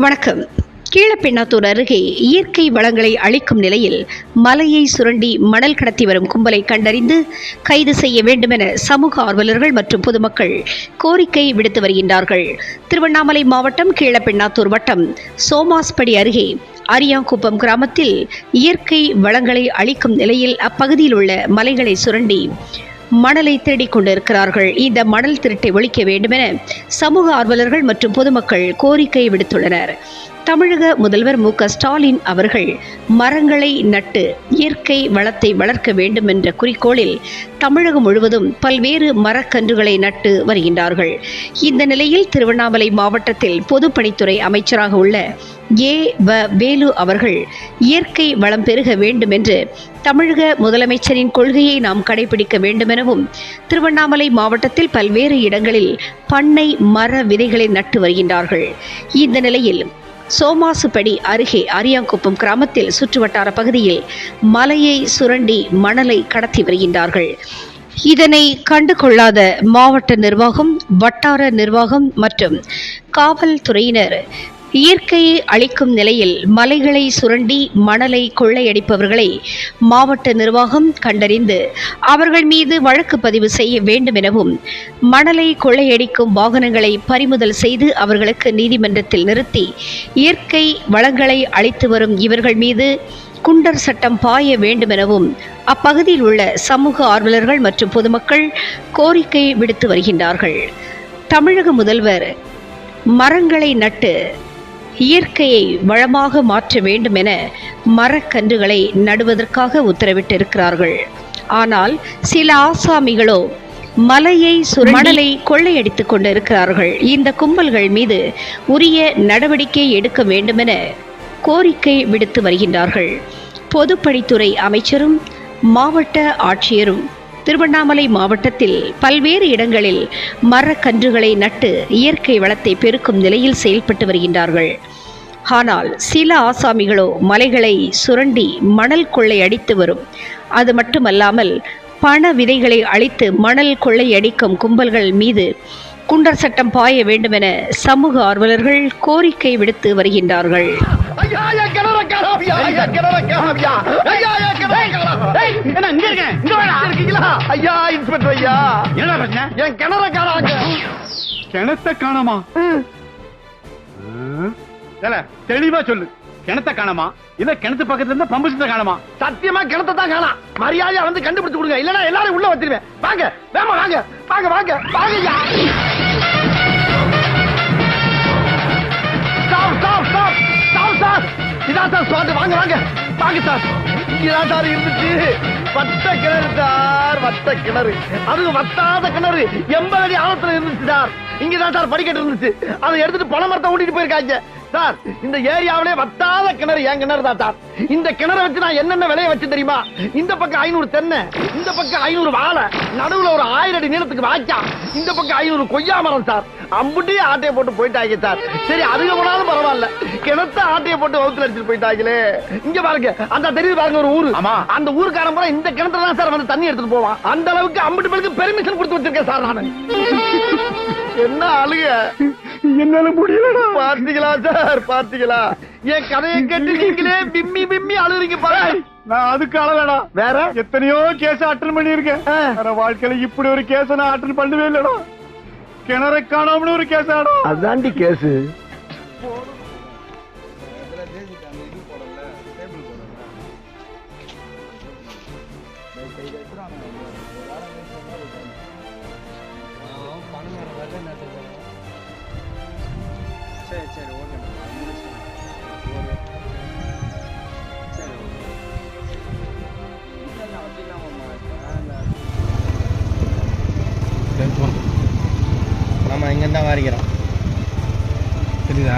வணக்கம். கீழப்பெண்ணாத்தூர் அருகே இயற்கை வளங்களை அளிக்கும் நிலையில் மலையை சுரண்டி மணல் கடத்தி வரும் கும்பலை கண்டறிந்து கைது செய்ய வேண்டுமென சமூக ஆர்வலர்கள் மற்றும் பொதுமக்கள் கோரிக்கை விடுத்து வருகின்றார்கள். திருவண்ணாமலை மாவட்டம் கீழப்பெண்ணாத்தூர் வட்டம் சோமாஸ்படி அருகே அரியாங்குப்பம் கிராமத்தில் இயற்கை வளங்களை அளிக்கும் நிலையில் அப்பகுதியில் உள்ள மலைகளை சுரண்டி மணலை திருடிக் கொண்டிருக்கிறார்கள். இந்த மணல் திருட்டை ஒழிக்க வேண்டுமென சமூக ஆர்வலர்கள் மற்றும் பொதுமக்கள் கோரிக்கை விடுத்துள்ளனர். தமிழக முதல்வர் மு.க.ஸ்டாலின் அவர்கள் மரங்களை நட்டு இயற்கை வளத்தை வளர்க்க வேண்டும் என்ற குறிக்கோளில் தமிழகம் முழுவதும் பல்வேறு மரக்கன்றுகளை நட்டு வருகின்றார்கள். இந்த நிலையில் திருவண்ணாமலை மாவட்டத்தில் பொதுப்பணித்துறை அமைச்சராக உள்ள வேலு அவர்கள் இயற்கை வளம் பெருக வேண்டும் என்று தமிழக முதலமைச்சரின் கொள்கையை நாம் கடைபிடிக்க வேண்டுமெனவும் திருவண்ணாமலை மாவட்டத்தில் பல்வேறு இடங்களில் பண்ணை மர விதைகளை நட்டு வருகின்றார்கள். இந்த நிலையில் சோமாசுபடி அருகே அரியாங்குப்பம் கிராமத்தில் சுற்றுவட்டார பகுதியில் மலையை சுரண்டி மணலை கடத்தி வருகின்றார்கள். இதனை கண்டுகொள்ளாத மாவட்ட நிர்வாகம், வட்டார நிர்வாகம் மற்றும் காவல்துறையினர் இயற்கையை அளிக்கும் நிலையில் மலைகளை சுரண்டி மணலை கொள்ளையடிப்பவர்களை மாவட்ட நிர்வாகம் கண்டறிந்து அவர்கள் மீது வழக்கு பதிவு செய்ய வேண்டும் எனவும், மணலை கொள்ளையடிக்கும் வாகனங்களை பறிமுதல் செய்து அவர்களுக்கு நீதிமன்றத்தில் நிறுத்தி இயற்கை வளங்களை அளித்து வரும் இவர்கள் மீது குண்டர் சட்டம் பாய வேண்டும் எனவும் அப்பகுதியில் உள்ள சமூக ஆர்வலர்கள் மற்றும் பொதுமக்கள் கோரிக்கை விடுத்து வருகின்றார்கள். தமிழக முதல்வர் மரங்களை நட்டு இயற்கையை வளமாக மாற்ற வேண்டும் என மரக்கன்றுகளை நடுவதற்காக உத்தரவிட்டிருக்கிறார்கள். ஆனால் சில ஆசாமிகளோ மலையை மணலை கொள்ளையடித்துக் கொண்டிருக்கிறார்கள். இந்த கும்பல்கள் மீது உரிய நடவடிக்கை எடுக்க வேண்டுமென கோரிக்கை விடுத்து வருகின்றார்கள். பொதுப்பணித்துறை அமைச்சரும் மாவட்ட ஆட்சியரும் திருவண்ணாமலை மாவட்டத்தில் பல்வேறு இடங்களில் மரக்கன்றுகளை நட்டு இயற்கை வளத்தை பெருக்கும் நிலையில் செயல்பட்டு வருகின்றார்கள். ஆனால் சில ஆசாமிகளோ மலைகளை சுரண்டி மணல் கொள்ளை அடித்து வரும். அது மட்டுமல்லாமல் பண விதைகளை அளித்து மணல் கொள்ளை அடிக்கும் கும்பல்கள் மீது குண்டர் சட்டம் பாய வேண்டுமென சமூக ஆர்வலர்கள் கோரிக்கை விடுத்து வருகின்றார்கள். தெளிவா சொல்லு, கிணத்த காணமா இல்ல கிணத்து பக்கத்துல இருந்தா பம்பு செட்ட காணமா? சத்தியமா கிணத்தை தான் காணாம். மரியாதையா வந்து கண்டுபிடிச்சு கொடுங்க, இல்லனா எல்லாரும் உள்ள வச்சிருவேன். வாங்க வேமா வாங்க வாங்க வாங்க வாங்கயா. Stop stop stop stop sir. இதான் சார் ஸ்பாட். வாங்க வாங்க வாங்க சார். இங்கதான் சார் இருந்துச்சு வட்ட கிணறு சார், வட்ட கிணறு. அது வட்டாத கிணறு 80 அடி ஆழத்துல இருந்துச்சு சார். இங்கதான் சார் படிக்கட்டு இருந்துச்சு. அதை எடுத்துட்டு பனை மரத்தை ஓட்டிட்டு போயிருக்காங்க சார். இந்த ஏரியாவிலே வட்டாத கிணறு என் கிணறு தான் சார். இந்த கிணறை வச்சு நான் என்னென்ன விளைய வச்சு தெரியுமா? இந்த பக்கம் 500 தென்னை, இந்த பக்கம் 500 வாழை, நடுவுல ஒரு 1000 அடி நீளத்துக்கு வாய்க்கா, இந்த பக்கம் 500 கொய்யா மரம் சார். அம்புட்டி ஆட்டையை போட்டு போயிட்டாங்க சார். சரி அதுக்கு போனாலும் பரவாயில்ல, கிணத்த ஆட்டையை போட்டு வகுத்துல அடிச்சுட்டு போயிட்டாங்களே. இங்க பாருங்க, அந்த தெரியுது பாருங்க ஒரு ஊரு. அந்த ஊருக்காரன் பூரா இந்த கிணத்துல தான் சார் வந்து தண்ணி எடுத்துட்டு போவான். அந்த அளவுக்கு அம்புட்டு பேருக்கு பெர்மிஷன் கொடுத்து வச்சிருக்கேன் சார் நானு. என்ன அழுக, என்னால முடியலடா. பாத்தீங்களா சார், பாத்தீங்களா? என் கதையை கேட்டு நீங்களே பிம்மி பிம்மி அழுறீங்க பாரு. நான் அதுக்கு அழலடா, வேற எத்தனையோ கேஸ் அட்டன் பண்ணிருக்கேன். வேற வாழ்க்கையில இப்படி ஒரு கேஸ் நான் அட்டன் பண்ணவே இல்லடா. கிணறை காணாமனு ஒரு கேஸ் ஆடா. அதாண்டி கேஸ். சரி சரி ஓகே. நம்ம இங்க தான் வாரிக்கிறோம், தெரியுதா?